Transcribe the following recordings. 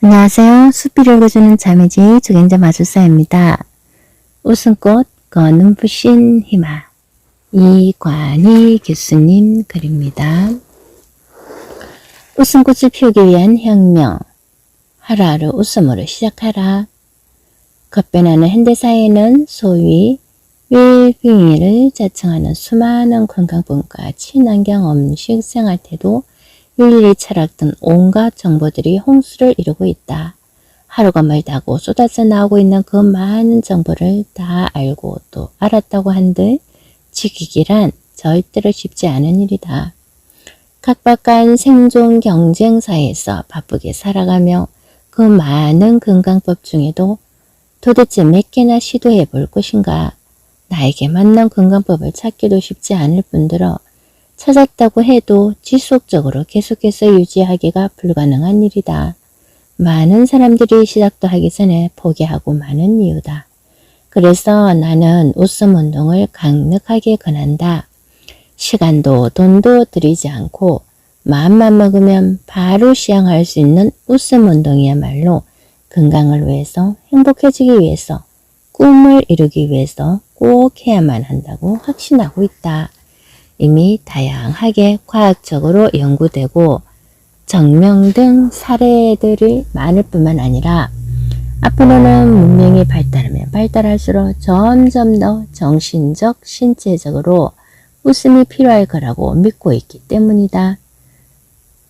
안녕하세요. 숲을 읽어주는 자매지 주경자 마술사입니다. 웃음꽃 눈부신 희망 이관희 교수님 글입니다. 웃음꽃을 피우기 위한 혁명 하루하루 웃음으로 시작하라. 급변하는 현대사회는 소위 웰빙을 자청하는 수많은 건강법과 친환경 음식 생활태도 윤리 철학 등 온갖 정보들이 홍수를 이루고 있다. 하루가 멀다고 쏟아져 나오고 있는 그 많은 정보를 다 알고 또 알았다고 한들 지키기란 절대로 쉽지 않은 일이다. 각박한 생존 경쟁사에서 바쁘게 살아가며 그 많은 건강법 중에도 도대체 몇 개나 시도해 볼 것인가. 나에게 맞는 건강법을 찾기도 쉽지 않을 뿐더러 찾았다고 해도 지속적으로 계속해서 유지하기가 불가능한 일이다. 많은 사람들이 시작도 하기 전에 포기하고 마는 이유다. 그래서 나는 웃음 운동을 강력하게 권한다. 시간도 돈도 들이지 않고 마음만 먹으면 바로 시행할 수 있는 웃음 운동이야말로 건강을 위해서, 행복해지기 위해서, 꿈을 이루기 위해서 꼭 해야만 한다고 확신하고 있다. 이미 다양하게 과학적으로 연구되고 증명된 사례들이 많을 뿐만 아니라 앞으로는 문명이 발달하면 발달할수록 점점 더 정신적, 신체적으로 웃음이 필요할 거라고 믿고 있기 때문이다.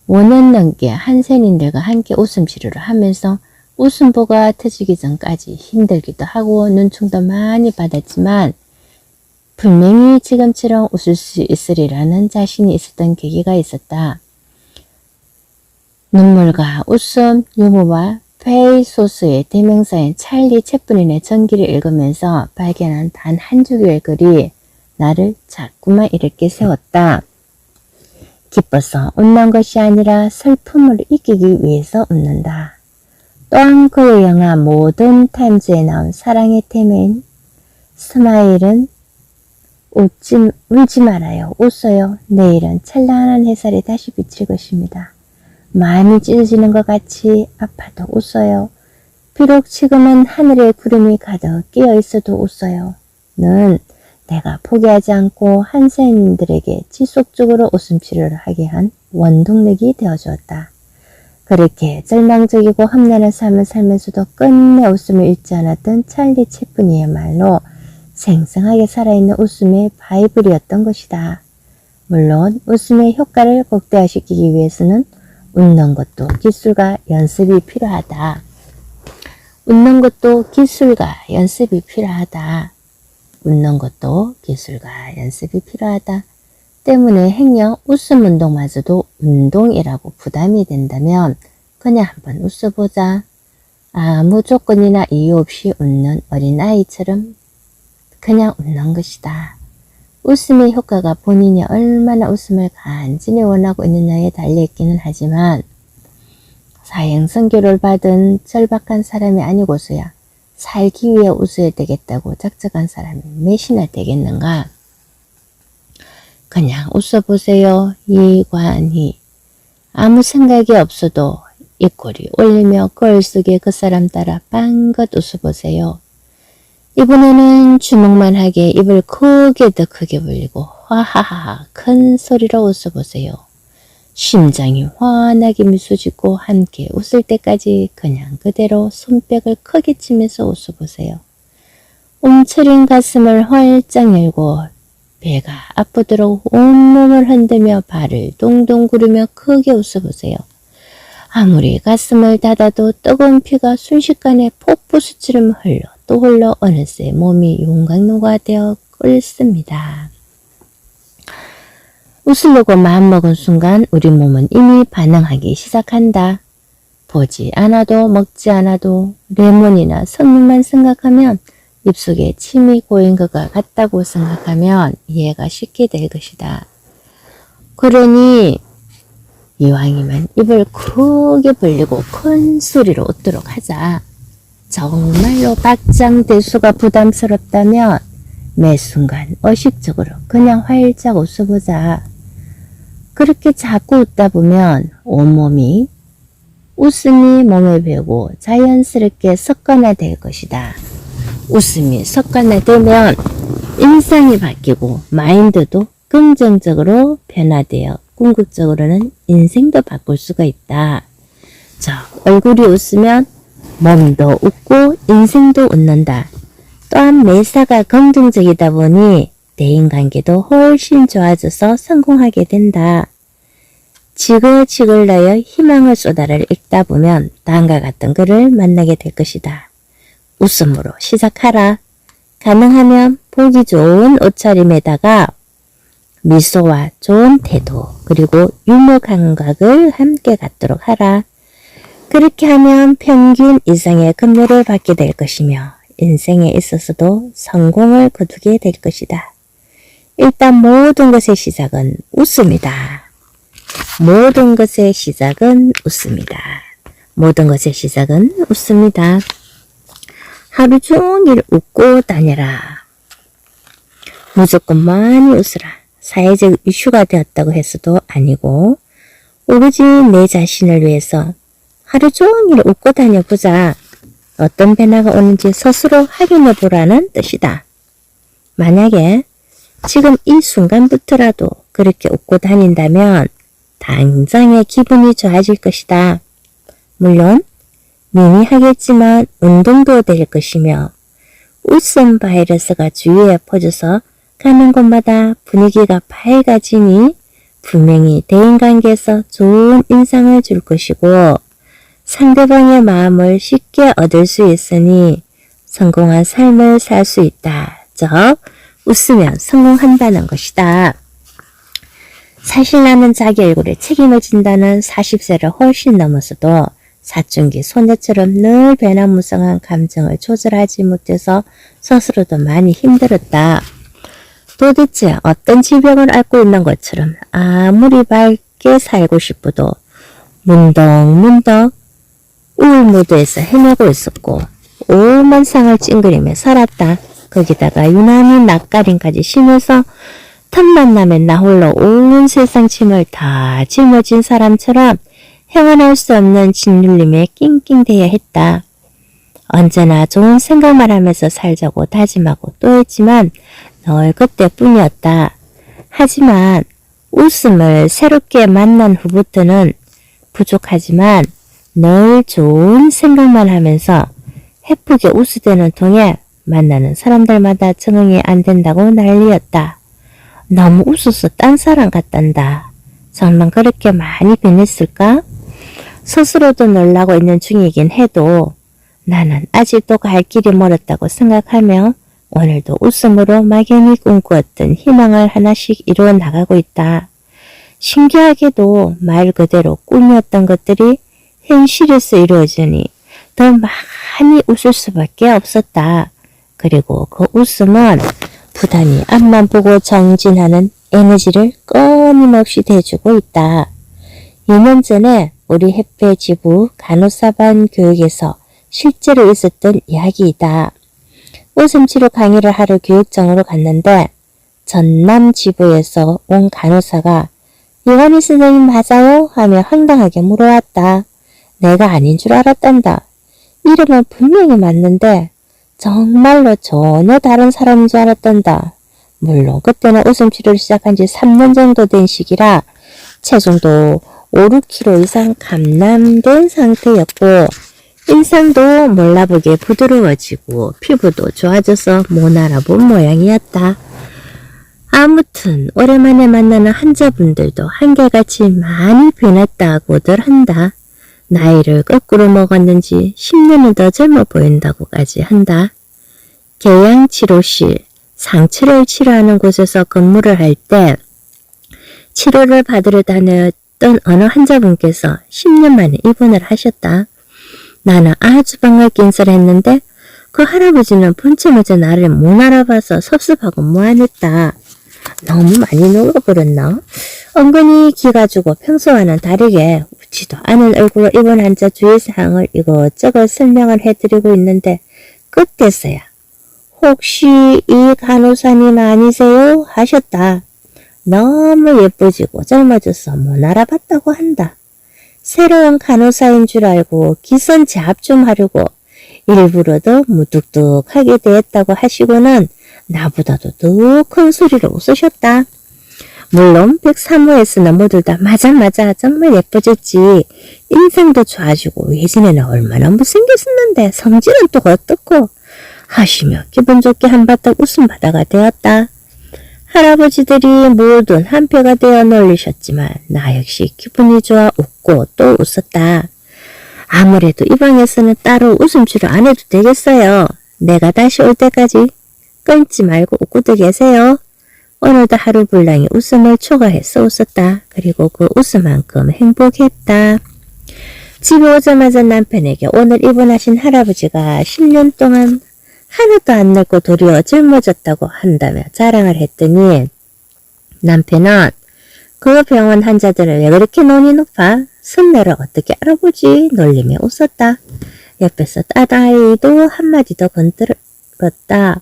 5년 넘게 한센인들과 함께 웃음 치료를 하면서 웃음보가 터지기 전까지 힘들기도 하고 눈총도 많이 받았지만 분명히 지금처럼 웃을 수 있으리라는 자신이 있었던 계기가 있었다. 눈물과 웃음, 유머와 페이소스의 대명사인 찰리 채플린의 전기를 읽으면서 발견한 단 한 줄의 글이 나를 자꾸만 이렇게 세웠다. 기뻐서 웃는 것이 아니라 슬픔을 이기기 위해서 웃는다. 또한 그의 영화 모던 타임즈에 나온 사랑의 테마인 스마일은 울지 말아요. 웃어요. 내일은 찬란한 햇살이 다시 비칠 것입니다. 마음이 찢어지는 것 같이 아파도 웃어요. 비록 지금은 하늘에 구름이 가득 끼어 있어도 웃어요. 는 내가 포기하지 않고 한센인들에게 지속적으로 웃음 치료를 하게 한 원동력이 되어주었다. 그렇게 절망적이고 험난한 삶을 살면서도 끝내 웃음을 잃지 않았던 찰리 채플린이야말로 생생하게 살아있는 웃음의 바이블이었던 것이다. 물론 웃음의 효과를 극대화시키기 위해서는 웃는 것도 기술과 연습이 필요하다. 웃는 것도 기술과 연습이 필요하다. 웃는 것도 기술과 연습이 필요하다. 때문에 행여 웃음 운동마저도 운동이라고 부담이 된다면 그냥 한번 웃어보자. 아무 조건이나 이유 없이 웃는 어린아이처럼 그냥 웃는 것이다. 웃음의 효과가 본인이 얼마나 웃음을 간절히 원하고 있느냐에 달려있기는 하지만 사형선고를 받은 절박한 사람이 아니고서야 살기 위해 웃어야 되겠다고 작정한 사람이 몇이나 되겠는가. 그냥 웃어보세요. 이관희. 아무 생각이 없어도 입꼬리 올리며 거울 속에 그 사람 따라 빵긋 웃어보세요. 이번에는 주먹만 하게 입을 크게 더 크게 벌리고 화하하 큰 소리로 웃어보세요. 심장이 환하게 미소 짓고 함께 웃을 때까지 그냥 그대로 손뼉을 크게 치면서 웃어보세요. 움츠린 가슴을 활짝 열고 배가 아프도록 온몸을 흔들며 발을 동동 구르며 크게 웃어보세요. 아무리 가슴을 닫아도 뜨거운 피가 순식간에 폭포수처럼 흘러 또 흘러 어느새 몸이 용광로가 되어 끓습니다. 웃으려고 마음먹은 순간 우리 몸은 이미 반응하기 시작한다. 보지 않아도 먹지 않아도 레몬이나 석류만 생각하면 입속에 침이 고인 것과 같다고 생각하면 이해가 쉽게 될 것이다. 그러니 이왕이면 입을 크게 벌리고 큰 소리로 웃도록 하자. 정말로 박장대소가 부담스럽다면 매 순간 의식적으로 그냥 활짝 웃어보자. 그렇게 자꾸 웃다 보면 온몸이 웃음이 몸에 배고 자연스럽게 습관화될 것이다. 웃음이 습관화되면 인상이 바뀌고 마인드도 긍정적으로 변화되어 궁극적으로는 인생도 바꿀 수가 있다. 자, 얼굴이 웃으면 몸도 웃고 인생도 웃는다. 또한 매사가 긍정적이다 보니 대인관계도 훨씬 좋아져서 성공하게 된다. 지글지글 나여 희망의 쏟아를 읽다 보면 다음과 같은 글을 만나게 될 것이다. 웃음으로 시작하라. 가능하면 보기 좋은 옷차림에다가 미소와 좋은 태도 그리고 유머 감각을 함께 갖도록 하라. 그렇게 하면 평균 이상의 급료를 받게 될 것이며 인생에 있어서도 성공을 거두게 될 것이다. 일단 모든 것의 시작은 웃음이다. 모든 것의 시작은 웃음이다. 모든 것의 시작은 웃음이다. 하루 종일 웃고 다녀라. 무조건 많이 웃으라. 사회적 이슈가 되었다고 해서도 아니고 오로지 내 자신을 위해서 하루 종일 웃고 다녀보자. 어떤 변화가 오는지 스스로 확인해 보라는 뜻이다. 만약에 지금 이 순간부터라도 그렇게 웃고 다닌다면 당장의 기분이 좋아질 것이다. 물론 미미하겠지만 운동도 될 것이며 웃음 바이러스가 주위에 퍼져서 가는 곳마다 분위기가 밝아지니 분명히 대인관계에서 좋은 인상을 줄 것이고 상대방의 마음을 쉽게 얻을 수 있으니 성공한 삶을 살 수 있다. 즉 웃으면 성공한다는 것이다. 사실 나는 자기 얼굴에 책임을 진다는 40세를 훨씬 넘어서도 사춘기 소녀처럼 늘 변화무쌍한 감정을 조절하지 못해서 스스로도 많이 힘들었다. 도대체 어떤 질병을 앓고 있는 것처럼 아무리 밝게 살고 싶어도 문덕문덕 우울 무드에서 헤매고 있었고 오만 상을 찡그리며 살았다. 거기다가 유난히 낯가림까지 심해서 틈만 나면 나 홀로 온 세상 짐을 다 짊어진 사람처럼 헤어날 수 없는 짓눌림에 낑낑대야 했다. 언제나 좋은 생각만 하면서 살자고 다짐하고 또 했지만 늘 그때뿐이었다. 하지만 웃음을 새롭게 만난 후부터는 부족하지만 늘 좋은 생각만 하면서 해프게 웃으려는 통에 만나는 사람들마다 적응이 안 된다고 난리였다. 너무 웃어서 딴 사람 같단다. 정말 그렇게 많이 변했을까? 스스로도 놀라고 있는 중이긴 해도 나는 아직도 갈 길이 멀었다고 생각하며 오늘도 웃음으로 막연히 꿈꾸었던 희망을 하나씩 이루어 나가고 있다. 신기하게도 말 그대로 꿈이었던 것들이 현실에서 이루어지니 더 많이 웃을 수밖에 없었다. 그리고 그 웃음은 부단히 앞만 보고 정진하는 에너지를 끊임없이 대주고 있다. 2년 전에 우리 협회 지부 간호사반 교육에서 실제로 있었던 이야기이다. 웃음치료 강의를 하러 교육장으로 갔는데 전남 지부에서 온 간호사가 이완희 선생님 맞아요? 하며 황당하게 물어왔다. 내가 아닌 줄 알았단다. 이름은 분명히 맞는데 정말로 전혀 다른 사람인 줄 알았단다. 물론 그때는 웃음치료를 시작한 지 3년 정도 된 시기라 체중도 5, 6kg 이상 감량된 상태였고 인상도 몰라보게 부드러워지고 피부도 좋아져서 못 알아본 모양이었다. 아무튼 오랜만에 만나는 환자분들도 한결같이 많이 변했다고들 한다. 나이를 거꾸로 먹었는지 10년은 더 젊어 보인다고까지 한다. 계양치료실, 상처를 치료하는 곳에서 근무를 할 때 치료를 받으러 다녔던 어느 환자분께서 10년 만에 입원을 하셨다. 나는 아주 반갑게 인사를 했는데 그 할아버지는 번쩍번쩍 나를 못 알아봐서 섭섭하고 무안했다. 너무 많이 늙어버렸나? 은근히 기가 주고 평소와는 다르게 웃지도 않은 얼굴로 입원 환자 주의사항을 이것저것 설명을 해드리고 있는데 그때서야 혹시 이 간호사님 아니세요? 하셨다. 너무 예뻐지고 젊어져서 못 알아봤다고 한다. 새로운 간호사인 줄 알고 기선 제압 좀 하려고 일부러 더 무뚝뚝하게 대했다고 하시고는 나보다도 더 큰 소리로 웃으셨다. 물론 103호에서는 모두 다 맞아 정말 예뻐졌지. 인상도 좋아지고 외진에는 얼마나 못생겼었는데 성질은 또 어떻고 하시며 기분 좋게 한바탕 웃음바다가 되었다. 할아버지들이 모두 한표가 되어 놀리셨지만 나 역시 기분이 좋아 웃고 또 웃었다. 아무래도 이 방에서는 따로 웃음치료 안 해도 되겠어요. 내가 다시 올 때까지 끊지 말고 웃고도 계세요. 오늘도 하루 불랑이 웃음을 초과해서 웃었다. 그리고 그 웃음만큼 행복했다. 집에 오자마자 남편에게 오늘 입원하신 할아버지가 10년 동안 하나도 안 늙고 도리어 젊어졌다고 한다며 자랑을 했더니 남편은 그 병원 환자들은 왜 그렇게 눈이 높아? 선내를 어떻게 알아보지? 놀리며 웃었다. 옆에서 딸아이도 한마디 더 건드렸다.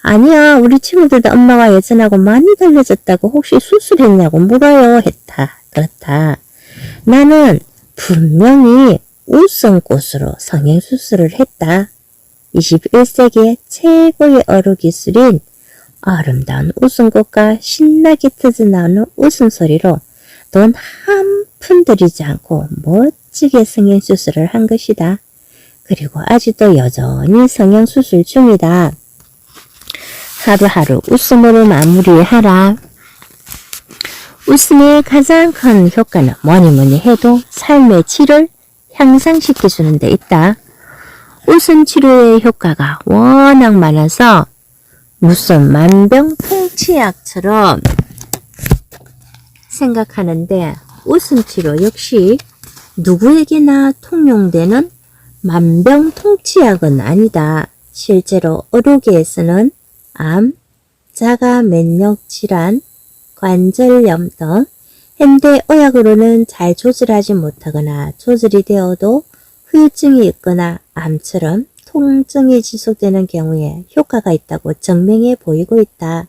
아니야, 우리 친구들도 엄마가 예전하고 많이 달라졌다고 혹시 수술했냐고 물어요 했다. 그렇다. 나는 분명히 웃음꽃으로 성형수술을 했다. 21세기의 최고의 의료기술인 아름다운 웃음꽃과 신나게 터져나오는 웃음소리로 돈 한 푼 들이지 않고 멋지게 성형수술을 한 것이다. 그리고 아직도 여전히 성형수술 중이다. 하루하루 웃음으로 마무리하라. 웃음의 가장 큰 효과는 뭐니 해도 삶의 질을 향상시켜주는 데 있다. 웃음 치료의 효과가 워낙 많아서 무슨 만병통치약처럼 생각하는데 웃음 치료 역시 누구에게나 통용되는 만병통치약은 아니다. 실제로 의료계에서는 암, 자가 면역 질환, 관절염 등 현대 의학으로는 잘 조절하지 못하거나 조절이 되어도 후유증이 있거나 암처럼 통증이 지속되는 경우에 효과가 있다고 증명해 보이고 있다.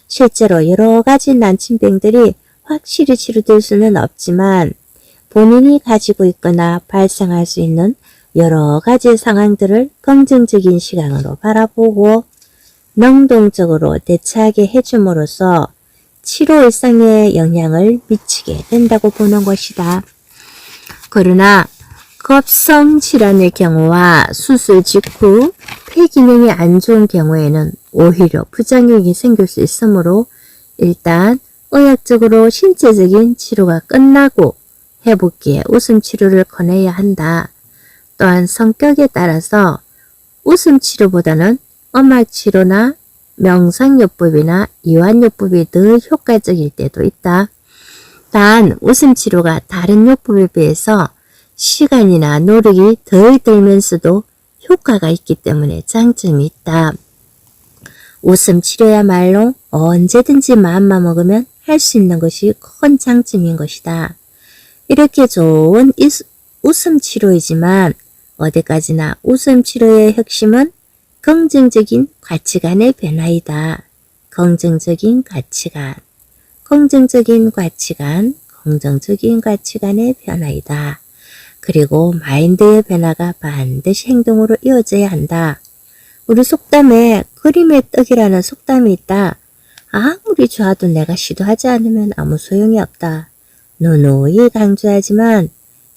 실제로 여러 가지 난치병들이 확실히 치료될 수는 없지만 본인이 가지고 있거나 발생할 수 있는 여러 가지 상황들을 긍정적인 시각으로 바라보고 능동적으로 대처하게 해줌으로써 치료 일상에 영향을 미치게 된다고 보는 것이다. 그러나 급성 질환의 경우와 수술 직후 폐 기능이 안 좋은 경우에는 오히려 부작용이 생길 수 있으므로 일단 의학적으로 신체적인 치료가 끝나고 회복기에 웃음 치료를 권해야 한다. 또한 성격에 따라서 웃음 치료보다는 음악 치료나 명상요법이나 이완요법이 더 효과적일 때도 있다. 단 웃음 치료가 다른 요법에 비해서 시간이나 노력이 덜 들면서도 효과가 있기 때문에 장점이 있다. 웃음 치료야말로 언제든지 마음만 먹으면 할 수 있는 것이 큰 장점인 것이다. 이렇게 좋은 웃음 치료이지만 어디까지나 웃음 치료의 핵심은 긍정적인 가치관의 변화이다. 긍정적인 가치관, 긍정적인 가치관, 긍정적인 가치관의 변화이다. 그리고 마인드의 변화가 반드시 행동으로 이어져야 한다. 우리 속담에 그림의 떡이라는 속담이 있다. 아무리 좋아도 내가 시도하지 않으면 아무 소용이 없다. 누누이 강조하지만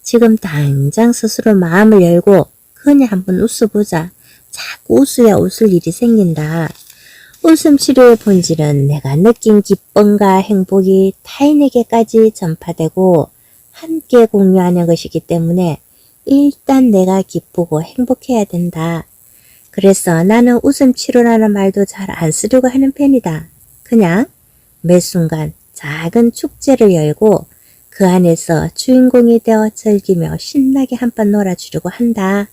지금 당장 스스로 마음을 열고 그냥 한번 웃어보자. 자꾸 웃어야 웃을 일이 생긴다. 웃음 치료의 본질은 내가 느낀 기쁨과 행복이 타인에게까지 전파되고 함께 공유하는 것이기 때문에 일단 내가 기쁘고 행복해야 된다. 그래서 나는 웃음 치료라는 말도 잘 안 쓰려고 하는 편이다. 그냥 매 순간 작은 축제를 열고 그 안에서 주인공이 되어 즐기며 신나게 한판 놀아주려고 한다.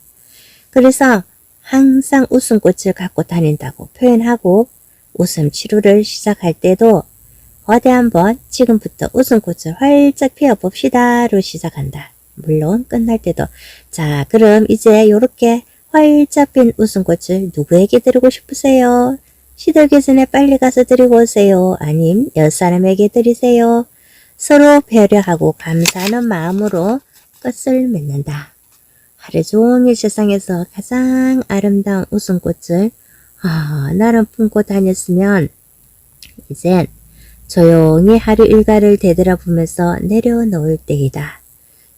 그래서 항상 웃음꽃을 갖고 다닌다고 표현하고 웃음 치료를 시작할 때도 어디 한번 지금부터 웃음꽃을 활짝 피워봅시다로 시작한다. 물론 끝날 때도 자 그럼 이제 요렇게 활짝 핀 웃음꽃을 누구에게 드리고 싶으세요? 시들기 전에 빨리 가서 드리고 오세요. 아님 옆사람에게 드리세요. 서로 배려하고 감사하는 마음으로 꽃을 맺는다. 하루 종일 세상에서 가장 아름다운 웃음꽃을 나름 품고 다녔으면 이젠 조용히 하루 일과를 되돌아보면서 내려놓을 때이다.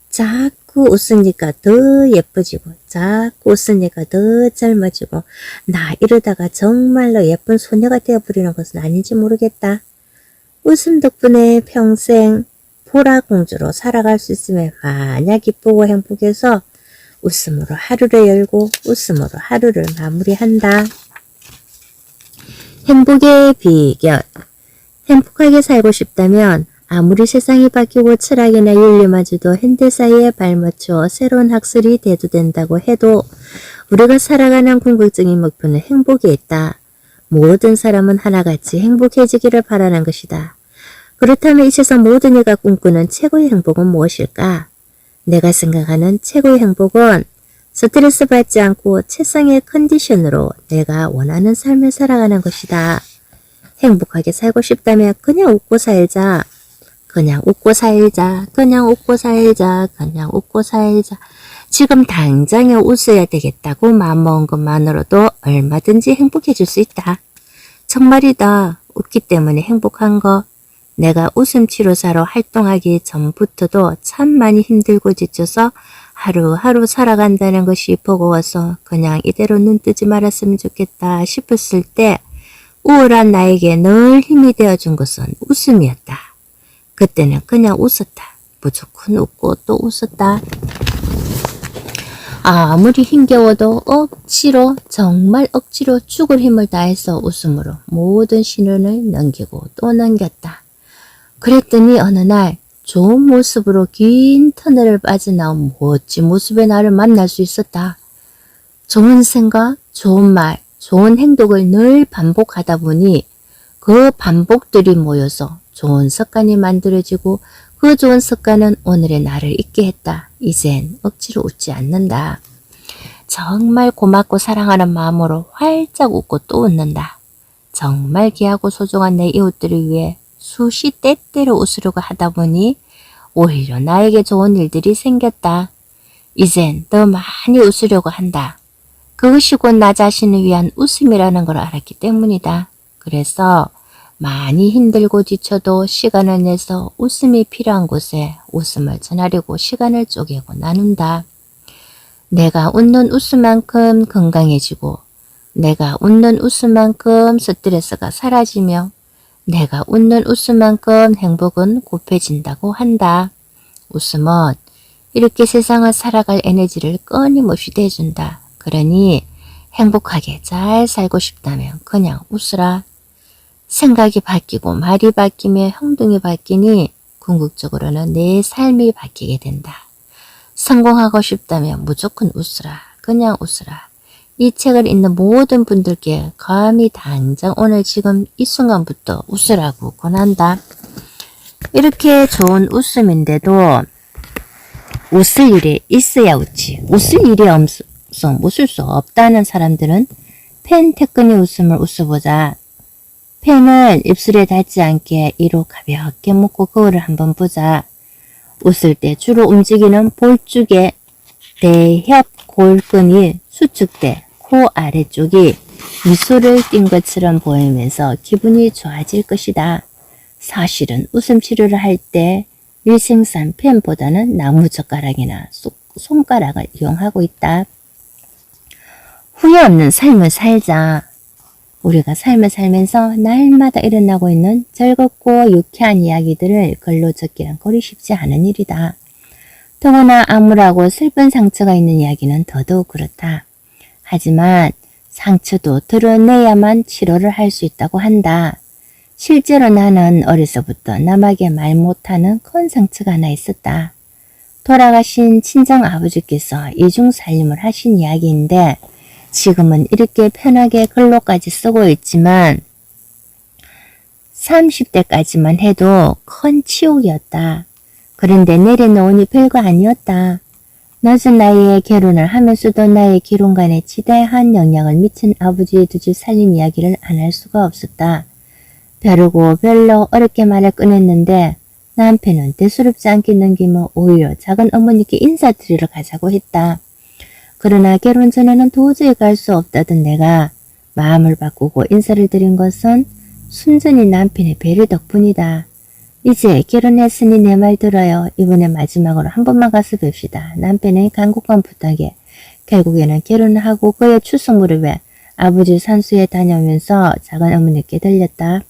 자꾸 웃으니까 더 예뻐지고 자꾸 웃으니까 더 젊어지고 나 이러다가 정말로 예쁜 소녀가 되어버리는 것은 아닌지 모르겠다. 웃음 덕분에 평생 보라공주로 살아갈 수 있으면 마냥 기쁘고 행복해서 웃음으로 하루를 열고 웃음으로 하루를 마무리한다. 행복의 비결. 행복하게 살고 싶다면 아무리 세상이 바뀌고 철학이나 윤리마저도 현대사회에 발맞춰 새로운 학설이 대두된다고 해도 우리가 살아가는 궁극적인 목표는 행복에 있다. 모든 사람은 하나같이 행복해지기를 바라는 것이다. 그렇다면 이 세상 모든 이가 꿈꾸는 최고의 행복은 무엇일까? 내가 생각하는 최고의 행복은 스트레스 받지 않고 최상의 컨디션으로 내가 원하는 삶을 살아가는 것이다. 행복하게 살고 싶다면 그냥 웃고 살자. 그냥 웃고 살자. 그냥 웃고 살자. 그냥 웃고 살자. 지금 당장에 웃어야 되겠다고 마음먹은 것만으로도 얼마든지 행복해질 수 있다. 정말이다. 웃기 때문에 행복한 거. 내가 웃음 치료사로 활동하기 전부터도 참 많이 힘들고 지쳐서 하루하루 살아간다는 것이 버거워서 그냥 이대로 눈 뜨지 말았으면 좋겠다 싶었을 때 우울한 나에게 늘 힘이 되어준 것은 웃음이었다. 그때는 그냥 웃었다. 무조건 웃고 또 웃었다. 아무리 힘겨워도 억지로 정말 억지로 죽을 힘을 다해서 웃음으로 모든 시련을 넘기고 또 넘겼다. 그랬더니 어느 날 좋은 모습으로 긴 터널을 빠져나온 멋진 모습의 나를 만날 수 있었다. 좋은 생각, 좋은 말, 좋은 행동을 늘 반복하다 보니 그 반복들이 모여서 좋은 습관이 만들어지고 그 좋은 습관은 오늘의 나를 있게 했다. 이젠 억지로 웃지 않는다. 정말 고맙고 사랑하는 마음으로 활짝 웃고 또 웃는다. 정말 귀하고 소중한 내 이웃들을 위해 수시 때때로 웃으려고 하다 보니 오히려 나에게 좋은 일들이 생겼다. 이젠 더 많이 웃으려고 한다. 그것이 곧 나 자신을 위한 웃음이라는 걸 알았기 때문이다. 그래서 많이 힘들고 지쳐도 시간을 내서 웃음이 필요한 곳에 웃음을 전하려고 시간을 쪼개고 나눈다. 내가 웃는 웃음만큼 건강해지고 내가 웃는 웃음만큼 스트레스가 사라지며 내가 웃는 웃음만큼 행복은 곱해진다고 한다. 웃음은 이렇게 세상을 살아갈 에너지를 끊임없이 대준다. 그러니 행복하게 잘 살고 싶다면 그냥 웃으라. 생각이 바뀌고 말이 바뀌며 행동이 바뀌니 궁극적으로는 내 삶이 바뀌게 된다. 성공하고 싶다면 무조건 웃으라. 그냥 웃으라. 이 책을 읽는 모든 분들께 감히 당장 오늘 지금 이 순간부터 웃으라고 권한다. 이렇게 좋은 웃음인데도 웃을 일이 있어야 웃지. 웃을 일이 없어 웃을 수 없다는 사람들은 펜 태끈이 웃음을 웃어보자. 펜을 입술에 닿지 않게 이로 가볍게 묶고 거울을 한번 보자. 웃을 때 주로 움직이는 볼쪽의 대협 골근이 수축돼 코 아래쪽이 미소를 띈 것처럼 보이면서 기분이 좋아질 것이다. 사실은 웃음 치료를 할 때 위생산 펜보다는 나무젓가락이나 손가락을 이용하고 있다. 후회 없는 삶을 살자. 우리가 삶을 살면서 날마다 일어나고 있는 즐겁고 유쾌한 이야기들을 글로 적기란 그리 쉽지 않은 일이다. 더구나 암울하고 슬픈 상처가 있는 이야기는 더더욱 그렇다. 하지만 상처도 드러내야만 치료를 할 수 있다고 한다. 실제로 나는 어려서부터 남에게 말 못하는 큰 상처가 하나 있었다. 돌아가신 친정 아버지께서 이중살림을 하신 이야기인데 지금은 이렇게 편하게 글로까지 쓰고 있지만 30대까지만 해도 큰 치욕이었다. 그런데 내려놓으니 별거 아니었다. 늦은 나이에 결혼을 하면서도 나의 기론관에 지대한 영향을 미친 아버지의 두 집 살림 이야기를 안 할 수가 없었다. 벼르고 별로 어렵게 말을 꺼냈는데 남편은 대수롭지 않게 넘기며 오히려 작은 어머니께 인사드리러 가자고 했다. 그러나 결혼 전에는 도저히 갈 수 없다던 내가 마음을 바꾸고 인사를 드린 것은 순전히 남편의 배려 덕분이다. 이제 결혼했으니 내 말 들어요. 이번에 마지막으로 한 번만 가서 뵙시다. 남편의 간곡한 부탁에 결국에는 결혼을 하고 그의 출석 무렵에 아버지 산수에 다녀오면서 작은 어머니께 들렸다.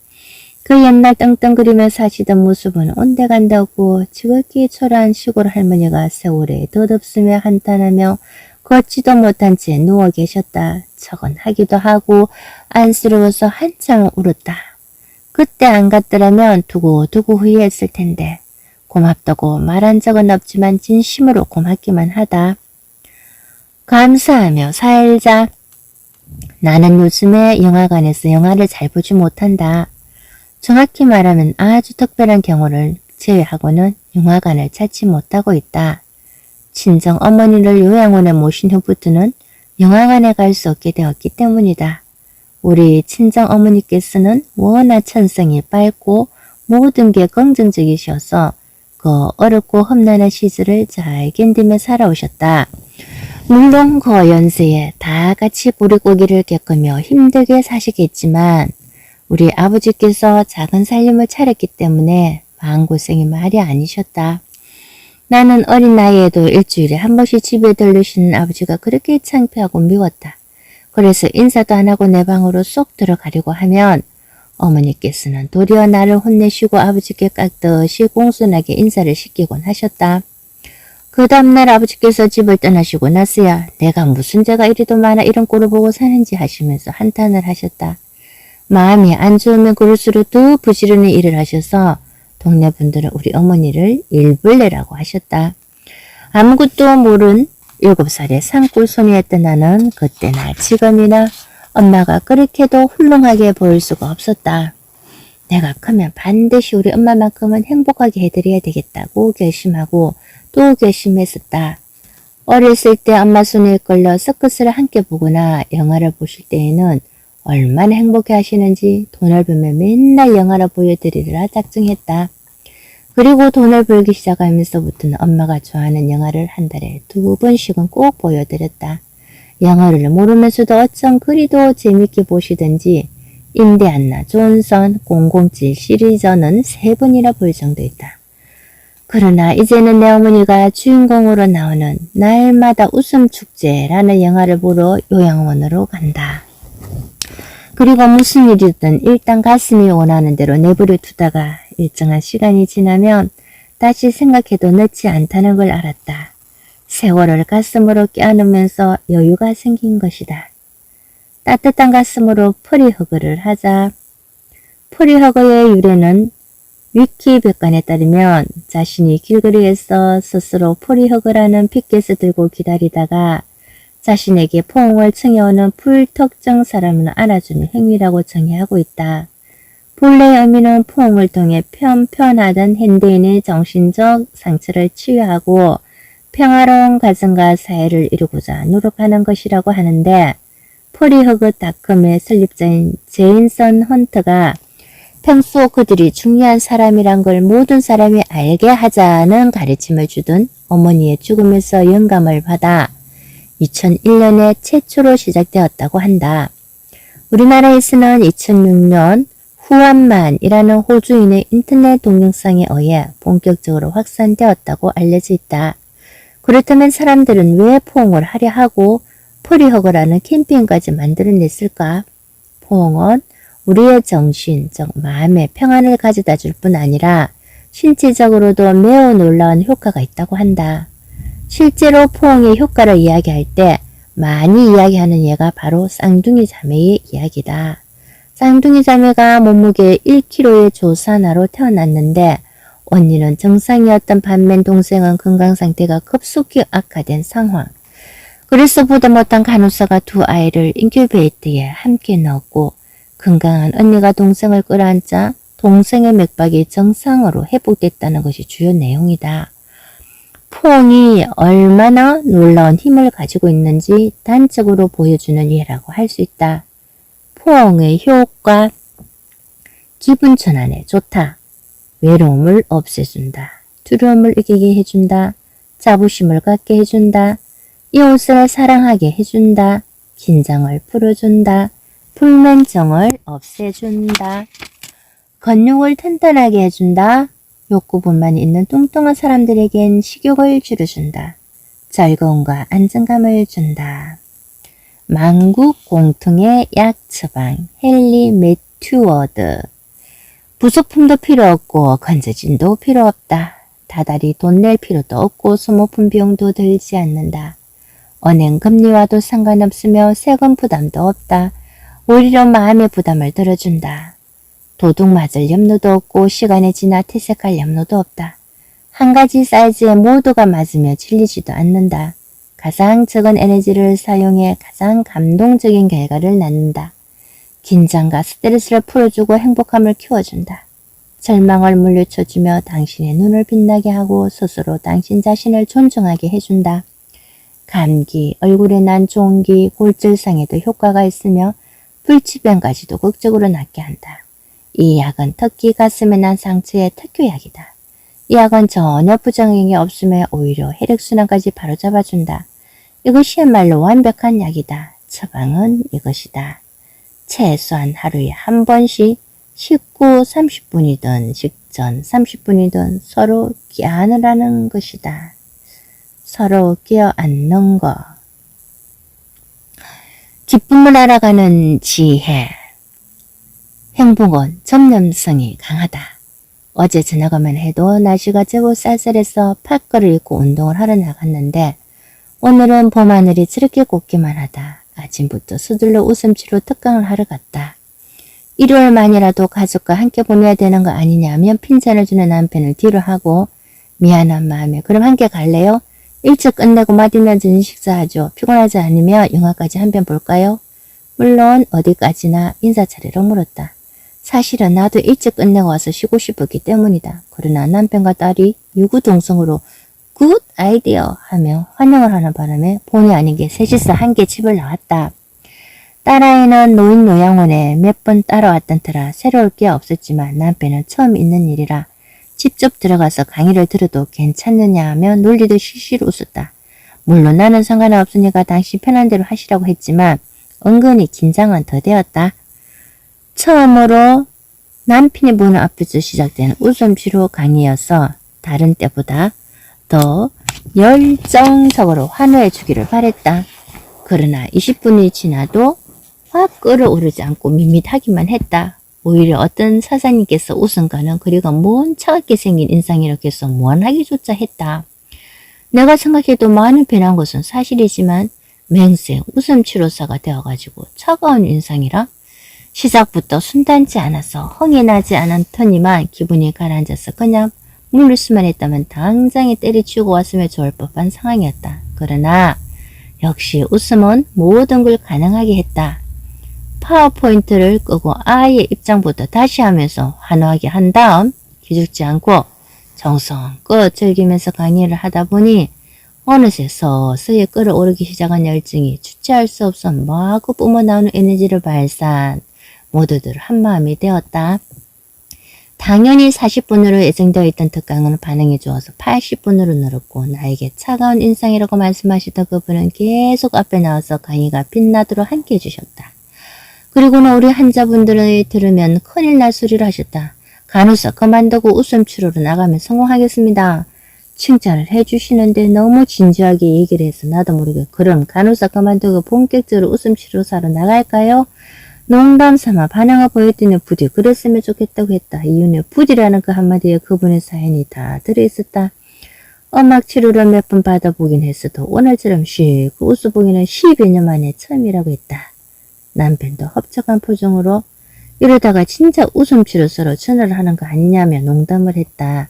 그 옛날 떵떵거리며 사시던 모습은 온데간데 없고 지극히 초라한 시골 할머니가 세월에 덧없으며 한탄하며 걷지도 못한 채 누워 계셨다. 척은하기도 하고 안쓰러워서 한참을 울었다. 그때 안 갔더라면 두고두고 후회했을 텐데 고맙다고 말한 적은 없지만 진심으로 고맙기만 하다. 감사하며 살자. 나는 요즘에 영화관에서 영화를 잘 보지 못한다. 정확히 말하면 아주 특별한 경우를 제외하고는 영화관을 찾지 못하고 있다. 친정 어머니를 요양원에 모신 후부터는 영화관에 갈 수 없게 되었기 때문이다. 우리 친정 어머니께서는 워낙 천성이 밝고 모든 게 긍정적이셔서 그 어렵고 험난한 시절을 잘 견디며 살아오셨다. 물론 그 연세에 다 같이 보릿고기를 겪으며 힘들게 사시겠지만 우리 아버지께서 작은 살림을 차렸기 때문에 마음고생이 말이 아니셨다. 나는 어린 나이에도 일주일에 한 번씩 집에 들르시는 아버지가 그렇게 창피하고 미웠다. 그래서 인사도 안 하고 내 방으로 쏙 들어가려고 하면 어머니께서는 도리어 나를 혼내시고 아버지께 깍듯이 공손하게 인사를 시키곤 하셨다. 그 다음날 아버지께서 집을 떠나시고 나서야 내가 무슨 죄가 이리도 많아 이런 꼴을 보고 사는지 하시면서 한탄을 하셨다. 마음이 안 좋으면 그럴수록 더 부지런히 일을 하셔서 동네 분들은 우리 어머니를 일벌레라고 하셨다. 아무것도 모른 7살의 산골소녀였던 나는 그때나 지금이나 엄마가 그렇게도 훌륭하게 보일 수가 없었다. 내가 크면 반드시 우리 엄마만큼은 행복하게 해드려야 되겠다고 결심하고 또 결심했었다. 어렸을 때 엄마 손에 이끌려 서커스를 함께 보거나 영화를 보실 때에는 얼마나 행복해 하시는지 돈을 벌면 맨날 영화를 보여드리리라 작정했다. 그리고 돈을 벌기 시작하면서부터는 엄마가 좋아하는 영화를 한 달에 2번씩은 꼭 보여드렸다. 영화를 모르면서도 어쩜 그리도 재밌게 보시든지 인디아나 존슨 007 시리즈는 3번이나 볼 정도였다. 그러나 이제는 내 어머니가 주인공으로 나오는 날마다 웃음축제라는 영화를 보러 요양원으로 간다. 그리고 무슨 일이든 일단 가슴이 원하는 대로 내버려 두다가 일정한 시간이 지나면 다시 생각해도 늦지 않다는 걸 알았다. 세월을 가슴으로 껴안으면서 여유가 생긴 것이다. 따뜻한 가슴으로 프리허그를 하자. 프리허그의 유래는 위키백관에 따르면 자신이 길거리에서 스스로 프리허그라는 피켓을 들고 기다리다가 자신에게 포옹을 청해오는 불특정 사람을 안아주는 행위라고 정의하고 있다. 본래의 의미는 포옹을 통해 편편하던 현대인의 정신적 상처를 치유하고 평화로운 가정과 사회를 이루고자 노력하는 것이라고 하는데 프리허그닷컴의 설립자인 제인선 헌트가 평소 그들이 중요한 사람이란 걸 모든 사람이 알게 하자는 가르침을 주던 어머니의 죽음에서 영감을 받아 2001년에 최초로 시작되었다고 한다. 우리나라에서는 2006년 후안만이라는 호주인의 인터넷 동영상에 의해 본격적으로 확산되었다고 알려져 있다. 그렇다면 사람들은 왜 포옹을 하려 하고 프리허그라는 캠페인까지 만들어냈을까? 포옹은 우리의 정신, 즉 마음의 평안을 가져다 줄 뿐 아니라 신체적으로도 매우 놀라운 효과가 있다고 한다. 실제로 포옹의 효과를 이야기할 때 많이 이야기하는 예가 바로 쌍둥이 자매의 이야기다. 쌍둥이 자매가 몸무게 1kg의 조사나로 태어났는데 언니는 정상이었던 반면 동생은 건강 상태가 급속히 악화된 상황. 그래서 보다 못한 간호사가 두 아이를 인큐베이터에 함께 넣었고 건강한 언니가 동생을 끌어안자 동생의 맥박이 정상으로 회복됐다는 것이 주요 내용이다. 포옹이 얼마나 놀라운 힘을 가지고 있는지 단적으로 보여주는 예라고 할 수 있다. 포옹의 효과. 기분 전환에 좋다. 외로움을 없애준다. 두려움을 이기게 해준다. 자부심을 갖게 해준다. 이웃을 사랑하게 해준다. 긴장을 풀어준다. 불면증을 없애준다. 근육을 튼튼하게 해준다. 욕구분만 있는 뚱뚱한 사람들에겐 식욕을 줄여준다. 즐거움과 안정감을 준다. 만국 공통의 약 처방 헨리 매튜어드. 부속품도 필요 없고 건재진도 필요 없다. 다달이 돈 낼 필요도 없고 소모품 비용도 들지 않는다. 은행 금리와도 상관없으며 세금 부담도 없다. 오히려 마음의 부담을 들어준다. 도둑 맞을 염려도 없고 시간이 지나 퇴색할 염려도 없다. 한 가지 사이즈에 모두가 맞으며 질리지도 않는다. 가장 적은 에너지를 사용해 가장 감동적인 결과를 낳는다. 긴장과 스트레스를 풀어주고 행복함을 키워준다. 절망을 물리쳐주며 당신의 눈을 빛나게 하고 스스로 당신 자신을 존중하게 해준다. 감기, 얼굴에 난 종기, 골절상에도 효과가 있으며 불치병까지도 극적으로 낫게 한다. 이 약은 특히 가슴에 난 상처의 특효약이다. 이 약은 전혀 부작용이 없으며 오히려 혈액순환까지 바로잡아준다. 이것이야말로 완벽한 약이다. 처방은 이것이다. 최소한 하루에 한 번씩 식후 30분이든 식전 30분이든 서로 껴안을 하는 것이다. 서로 껴안는 것. 기쁨을 알아가는 지혜. 행복은 전념성이 강하다. 어제 저녁만 해도 날씨가 제법 쌀쌀해서 팔걸을 입고 운동을 하러 나갔는데 오늘은 봄하늘이 저렇게 곱기만 하다. 아침부터 서둘러 웃음치로 특강을 하러 갔다. 일요일만이라도 가족과 함께 보내야 되는 거 아니냐면 핀잔을 주는 남편을 뒤로 하고 미안한 마음에 그럼 함께 갈래요? 일찍 끝내고 맛있는 저녁 식사하죠. 피곤하지 않으면 영화까지 한 편 볼까요? 물론 어디까지나 인사차례로 물었다. 사실은 나도 일찍 끝내고 와서 쉬고 싶었기 때문이다. 그러나 남편과 딸이 유구동성으로 굿 아이디어 하며 환영을 하는 바람에 본의 아니게 셋이서 함께 집을 나왔다. 딸아이는 노인 요양원에 몇 번 따라왔던 터라 새로울 게 없었지만 남편은 처음 있는 일이라 직접 들어가서 강의를 들어도 괜찮느냐 하며 놀리듯 실실 웃었다. 물론 나는 상관없으니까 당신 편한 대로 하시라고 했지만 은근히 긴장은 더 되었다. 처음으로 남편이 보는 앞에서 시작되는 웃음치료 강의여서 다른 때보다 더 열정적으로 환호해 주기를 바랬다. 그러나 20분이 지나도 확 끓어오르지 않고 밋밋하기만 했다. 오히려 어떤 사장님께서 웃음가는 그리고 뭔 차갑게 생긴 인상이라고해서 무한하기조차 했다. 내가 생각해도 많이 변한 것은 사실이지만 맹생 웃음치료사가 되어가지고 차가운 인상이라 시작부터 순탄치 않아서 흥이 나지 않은 터니만 기분이 가라앉아서 그냥 물릴 수만 했다면 당장에 때려치우고 왔으면 좋을 법한 상황이었다. 그러나 역시 웃음은 모든 걸 가능하게 했다. 파워포인트를 끄고 아이의 입장부터 다시 하면서 환호하게 한 다음 기죽지 않고 정성껏 즐기면서 강의를 하다 보니 어느새 서서히 끓어오르기 시작한 열정이 주체할 수 없어 마구 뿜어나오는 에너지를 발산, 모두들 한마음이 되었다. 당연히 40분으로 예정되어 있던 특강은 반응이 좋아서 80분으로 늘었고 나에게 차가운 인상이라고 말씀하시던 그분은 계속 앞에 나와서 강의가 빛나도록 함께 해주셨다. 그리고는 우리 환자분들이 들으면 큰일 날 소리를 하셨다. 간호사 그만두고 웃음치료로 나가면 성공하겠습니다. 칭찬을 해주시는데 너무 진지하게 얘기를 해서 나도 모르게 그럼 간호사 그만두고 본격적으로 웃음치료사로 나갈까요? 농담 삼아 반응을 보였더니 부디 그랬으면 좋겠다고 했다. 이윤에 부디라는 그 한마디에 그분의 사연이 다 들어있었다. 음악 치료를 몇 번 받아보긴 했어도 오늘처럼 쉬고 웃어보기는 10여 년 만에 처음이라고 했다. 남편도 흡족한 표정으로 이러다가 진짜 웃음치료소로 전화를 하는 거 아니냐며 농담을 했다.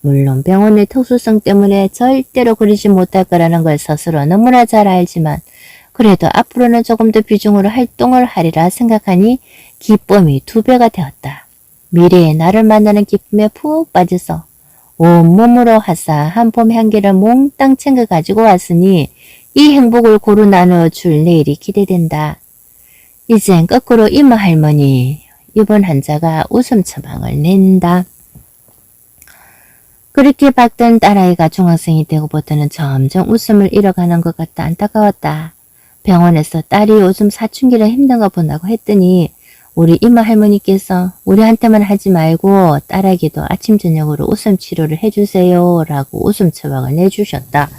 물론 병원의 특수성 때문에 절대로 그러지 못할 거라는 걸 스스로 너무나 잘 알지만 그래도 앞으로는 조금 더 비중으로 활동을 하리라 생각하니 기쁨이 2배가 되었다. 미래의 나를 만나는 기쁨에 푹 빠져서 온몸으로 화사한 봄 향기를 몽땅 챙겨 가지고 왔으니 이 행복을 고루 나눠줄 내일이 기대된다. 이젠 거꾸로 이모 할머니, 이번 환자가 웃음 처방을 낸다. 그렇게 봤던 딸아이가 중학생이 되고부터는 점점 웃음을 잃어가는 것 같아 안타까웠다. 병원에서 딸이 요즘 사춘기라 힘든 거 본다고 했더니 우리 이모 할머니께서 우리한테만 하지 말고 딸에게도 아침 저녁으로 웃음 치료를 해주세요 라고 웃음 처방을 내주셨다.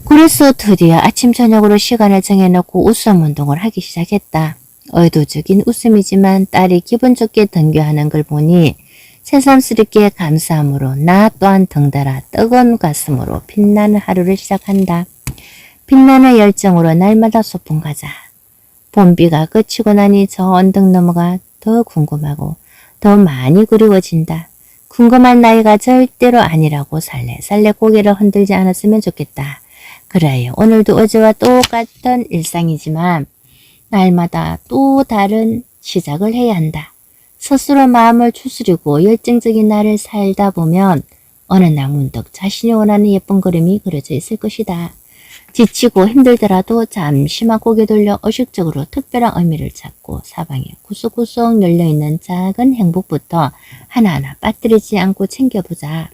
그래서 드디어 아침 저녁으로 시간을 정해놓고 웃음 운동을 하기 시작했다. 의도적인 웃음이지만 딸이 기분 좋게 등교하는 걸 보니 새삼스럽게 감사함으로 나 또한 덩달아 뜨거운 가슴으로 빛나는 하루를 시작한다. 빛나는 열정으로 날마다 소풍 가자. 봄비가 그치고 나니 저 언덕 너머가 더 궁금하고 더 많이 그리워진다. 궁금한 나이가 절대로 아니라고 살래살래 고개를 흔들지 않았으면 좋겠다. 그래요. 오늘도 어제와 똑같은 일상이지만 날마다 또 다른 시작을 해야 한다. 스스로 마음을 추스리고 열정적인 날을 살다 보면 어느 날 문득 자신이 원하는 예쁜 그림이 그려져 있을 것이다. 지치고 힘들더라도 잠시만 고개 돌려 의식적으로 특별한 의미를 찾고 사방에 구석구석 열려있는 작은 행복부터 하나하나 빠뜨리지 않고 챙겨보자.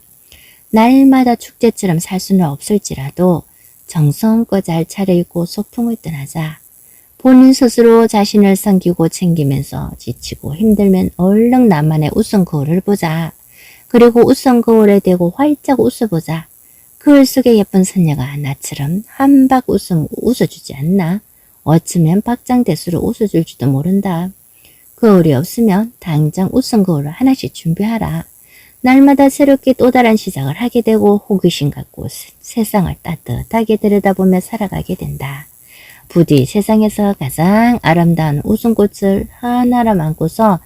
날마다 축제처럼 살 수는 없을지라도 정성껏 잘 차려입고 소풍을 떠나자. 본인 스스로 자신을 섬기고 챙기면서 지치고 힘들면 얼른 나만의 웃음 거울을 보자. 그리고 웃음 거울에 대고 활짝 웃어보자. 거울 속의 예쁜 선녀가 나처럼 한박 웃어주지 않나? 어쩌면 박장대소로 웃어줄지도 모른다. 거울이 없으면 당장 웃음 거울을 하나씩 준비하라. 날마다 새롭게 또 다른 시작을 하게 되고 호기심 갖고 세상을 따뜻하게 들여다보며 살아가게 된다. 부디 세상에서 가장 아름다운 웃음꽃을 하나로 안고서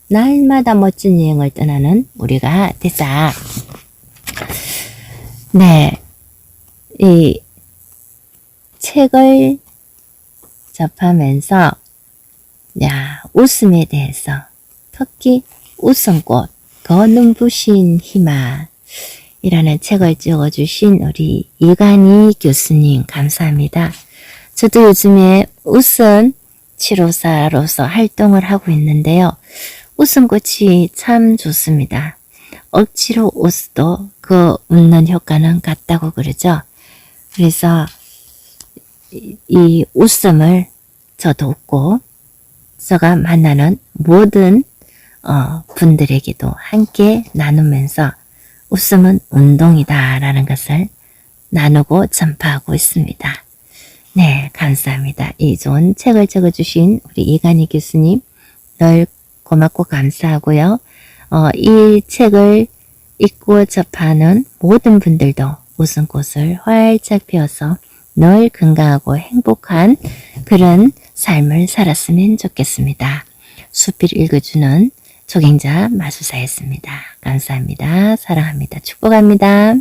날마다 멋진 여행을 떠나는 우리가 되자. 네, 이 책을 접하면서 웃음에 대해서 특히 웃음꽃, 더 눈부신 희망 이라는 책을 찍어주신 우리 이간희 교수님 감사합니다. 저도 요즘에 웃음 치료사로서 활동을 하고 있는데요. 웃음꽃이 참 좋습니다. 억지로 웃어도 그 웃는 효과는 같다고 그러죠. 그래서 이 웃음을 저도 웃고 제가 만나는 모든 분들에게도 함께 나누면서 웃음은 운동이다 라는 것을 나누고 전파하고 있습니다. 네, 감사합니다. 이 좋은 책을 적어주신 우리 이간희 교수님 늘 고맙고 감사하고요. 이 책을 읽고 접하는 모든 분들도 웃음꽃을 활짝 피워서 늘 건강하고 행복한 그런 삶을 살았으면 좋겠습니다. 수필 읽어주는 조경자 마수사였습니다. 감사합니다. 사랑합니다. 축복합니다.